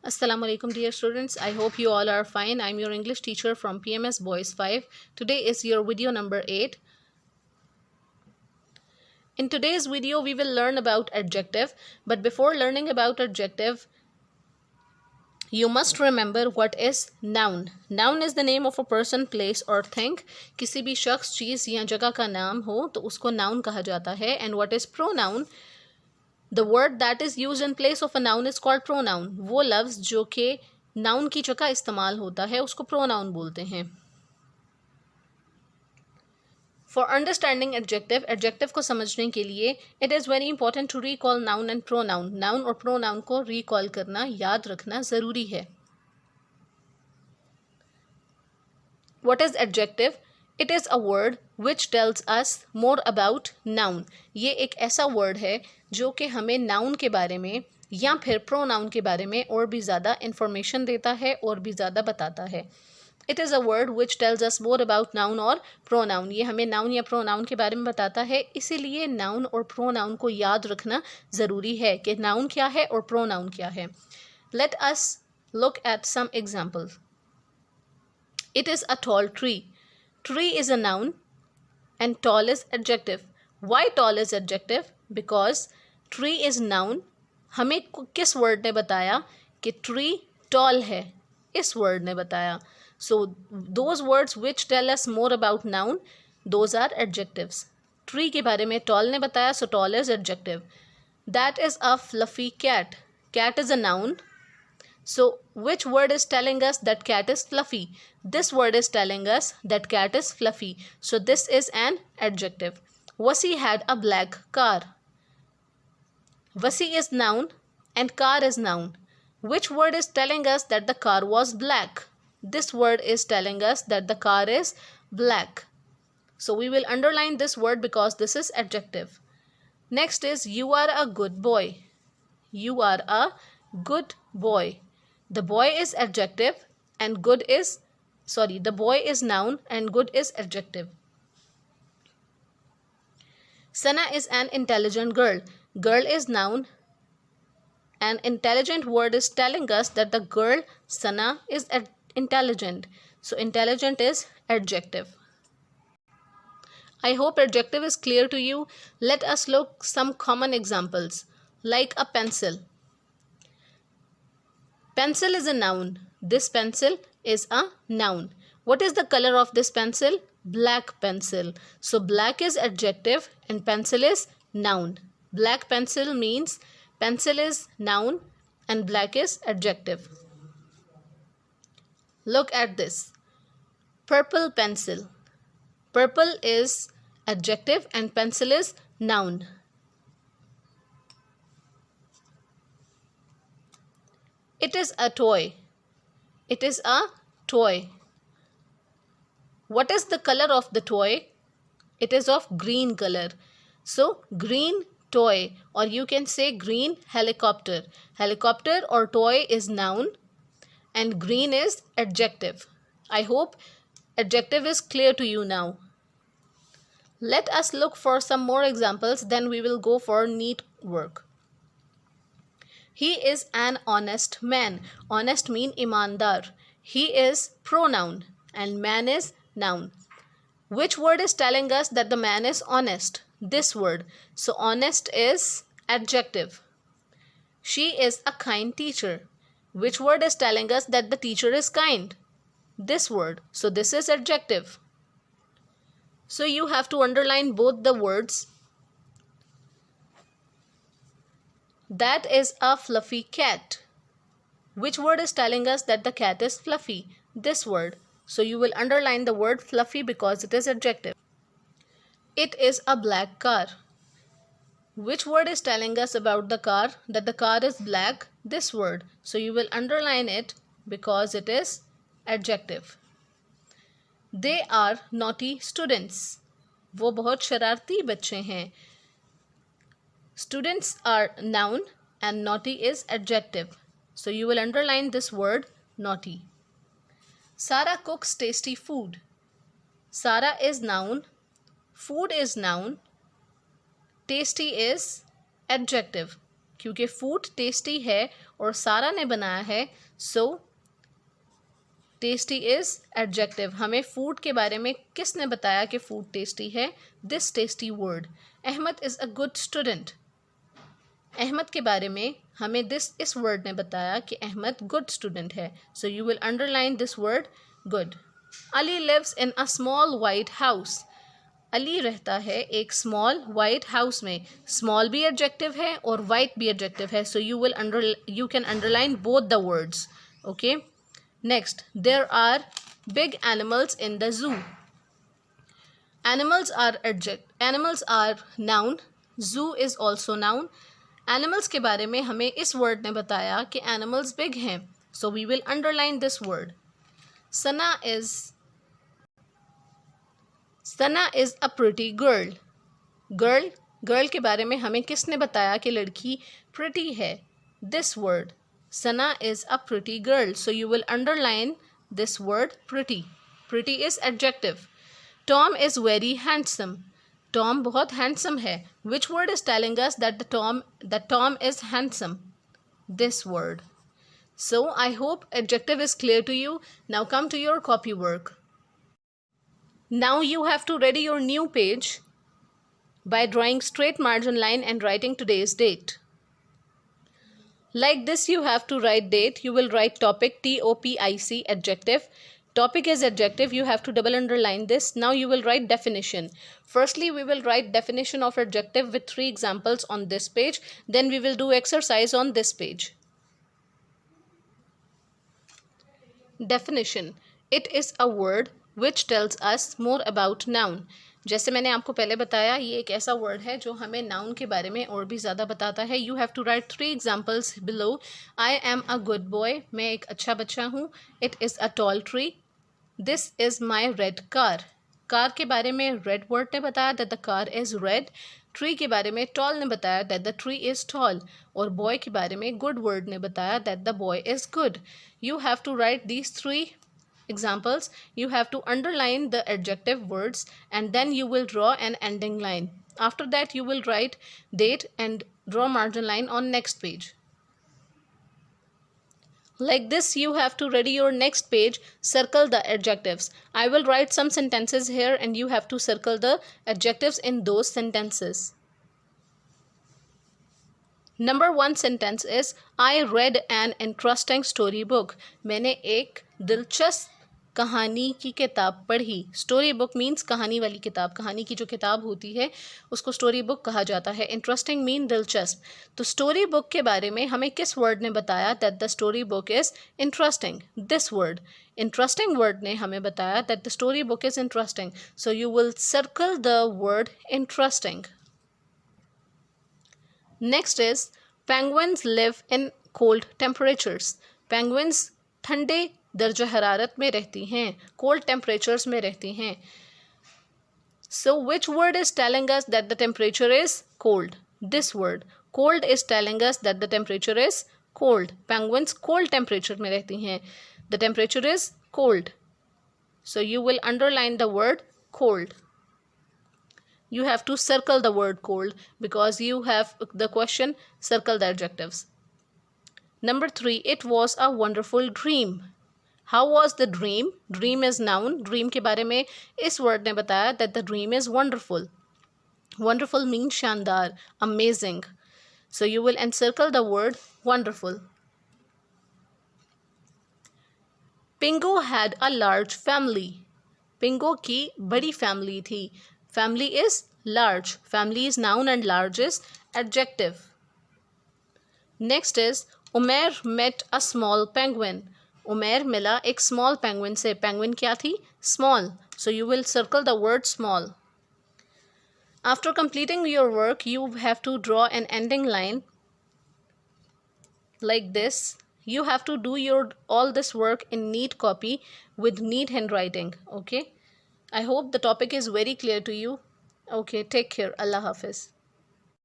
Assalamu alaikum dear students. I hope you all are fine. I'm your English teacher from PMS Boys 5. Today is your video number 8. In today's video we will learn about adjective, but before learning about adjective you must remember what is noun. Noun is the name of a person, place or thing. किसी भी शख्स, चीज़ या जगह का नाम हो तो उसको noun कहा जाता है. And what is pronoun? The word that is used in place of a noun is called pronoun. वो लफ्ज़ जो कि noun की जगह इस्तेमाल होता है उसको pronoun बोलते हैं. For understanding adjective को समझने के लिए it is very important to recall noun and pronoun. Noun और pronoun को recall करना, याद रखना ज़रूरी है. What is adjective? It is a word which tells us more about noun. ये एक ऐसा word है जो कि हमें noun के बारे में या फिर pronoun के बारे में और भी ज़्यादा information देता है और भी ज़्यादा बताता है. It is a word which tells us more about noun और pronoun. ये हमें noun या pronoun के बारे में बताता है, इसीलिए noun और pronoun को याद रखना ज़रूरी है कि noun क्या है और pronoun क्या है. Let us look at some examples. It is a tall tree. Tree is a noun and tall is adjective. Why tall is adjective? Because tree is noun. हमें किस word ने बताया कि tree tall है? इस word ने बताया. So those words which tell us more about noun, those are adjectives. Tree के बारे में tall ने बताया, so tall is adjective. That is a fluffy cat. Cat is a noun. So which word is telling us that cat is fluffy? This word is telling us that cat is fluffy. So this is an adjective. Wasi had a black car. Wasi is noun and car is noun. Which word is telling us that the car was black? This word is telling us that the car is black. So we will underline this word because this is adjective. Next is you are a good boy. You are a good boy. The boy is adjective and the boy is noun and good is adjective. Sana is an intelligent girl. Girl is noun. An intelligent word is telling us that the girl Sana is intelligent. So intelligent is adjective. I hope adjective is clear to you. Let us look some common examples like a pencil. Pencil is a noun. This pencil is a noun. What is the color of this pencil? Black pencil. So black is adjective and pencil is noun. Black pencil means pencil is noun and black is adjective. Look at this. Purple pencil. Purple is adjective and pencil is noun. It is a toy. It is a toy. What is the color of the toy? It is of green color. So green toy, or you can say green helicopter. Helicopter or toy is noun and green is adjective. I hope adjective is clear to you now. Let us look for some more examples, then we will go for neat work. He is an honest man. Honest mean ईमानदार. He is pronoun and man is noun. Which word is telling us that the man is honest? This word. So honest is adjective. She is a kind teacher. Which word is telling us that the teacher is kind? This word. So this is adjective. So you have to underline both the words. That is a fluffy cat. Which word is telling us that the cat is fluffy? This word. So you will underline the word fluffy because it is adjective. It is a black car. Which word is telling us about the car that the car is black? This word. So you will underline it because it is adjective. They are naughty students. वो बहुत शरारती बच्चे हैं. Students are noun and naughty is adjective. So you will underline this word naughty. Sarah cooks tasty food. Sarah is noun. Food is noun. Tasty is adjective. क्योंकि food tasty है और सारा ने बनाया है, सो टेस्टी इज एडजेक्टिव। हमें food के बारे में किसने बताया कि फूड टेस्टी है? This tasty word. Ahmad is a good student. Ahmad के बारे में हमें इस वर्ड ने बताया कि अहमद गुड स्टूडेंट है, so you will underline this word good. Ali lives in a small white house. Ali रहता है एक स्मॉल वाइट हाउस में। स्मॉल भी एडजेक्टिव है और वाइट भी एडजेक्टिव है, so you can underline both the words. Okay, next, there are big animals in the zoo. Animals are noun, zoo is also noun. Animals के बारे में हमें इस वर्ड ने बताया कि एनिमल्स बिग हैं, so we will underline this word. Sana is a pretty girl. Girl के बारे में हमें किसने बताया कि लड़की प्रिटी है? This word. Sana is a pretty girl, so you will underline this word pretty. Pretty is adjective. Tom is very handsome. Tom बहुत हैंडसम है। Which word is telling us that Tom is handsome? This word. So I hope adjective is clear to you. Now come to your copy work. Now you have to ready your new page by drawing straight margin line and writing today's date. Like this you have to write date. You will write topic, T-O-P-I-C, adjective. Topic is adjective. You have to double underline this. Now you will write definition. Firstly, we will write definition of adjective with 3 examples on this page. Then we will do exercise on this page. Definition. It is a word which tells us more about noun. जैसे मैंने आपको पहले बताया, ये एक ऐसा word है जो हमें नाउन के बारे में और भी ज़्यादा बताता है। You have to write 3 examples below. I am a good boy, मैं एक अच्छा बच्चा हूँ। It is a tall tree. This is my red car. Car के बारे में रेड वर्ड ने बताया that the car is red. Tree के बारे में टॉल ने बताया that the tree is tall. और बॉय के बारे में गुड वर्ड ने बताया that the boy is good. You have to write these 3 examples. You have to underline the adjective words and then you will draw an ending line. After that you will write date and draw margin line on next page. Like this you have to ready your next page. Circle the adjectives. I will write some sentences here and you have to circle the adjectives in those sentences. Number 1 sentence is I read an interesting story book. मैंने एक दिलचस्प कहानी की किताब पढ़ी। Story book means कहानी वाली किताब। कहानी की जो किताब होती है उसको स्टोरी बुक कहा जाता है। इंटरेस्टिंग मीन दिलचस्प। तो स्टोरी बुक के बारे में हमें किस वर्ड ने बताया that the story book is interesting? This word. Interesting word ने हमें बताया that the story book is interesting, so you will circle the word interesting. Next is penguins live in cold temperatures. Penguins ठंडे दर्जा हरारत में रहती हैं, cold temperatures में रहती हैं. So which word is telling us that the temperature is cold? This word. Cold is telling us that the temperature is cold. Penguins cold temperature में रहती हैं. The temperature is cold. So you will underline the word cold. You have to circle the word cold because you have the question, circle the adjectives. Number 3, it was a wonderful dream. How was the dream? Dream is noun. Dream के बारे में इस word ने बताया that the dream is wonderful. Wonderful means शानदार, amazing. So you will encircle the word wonderful. Pingo had a large family. Pingo की बड़ी family थी. Family is large. Family is noun and large is adjective. Next is Umair met a small penguin. Umair मिला एक small penguin से. Penguin क्या थी? Small. So you will circle the word small. After completing your work, you have to draw an ending line like this. You have to do all this work in neat copy with neat handwriting. Okay. I hope the topic is very clear to you. Okay, take care. Allah Hafiz.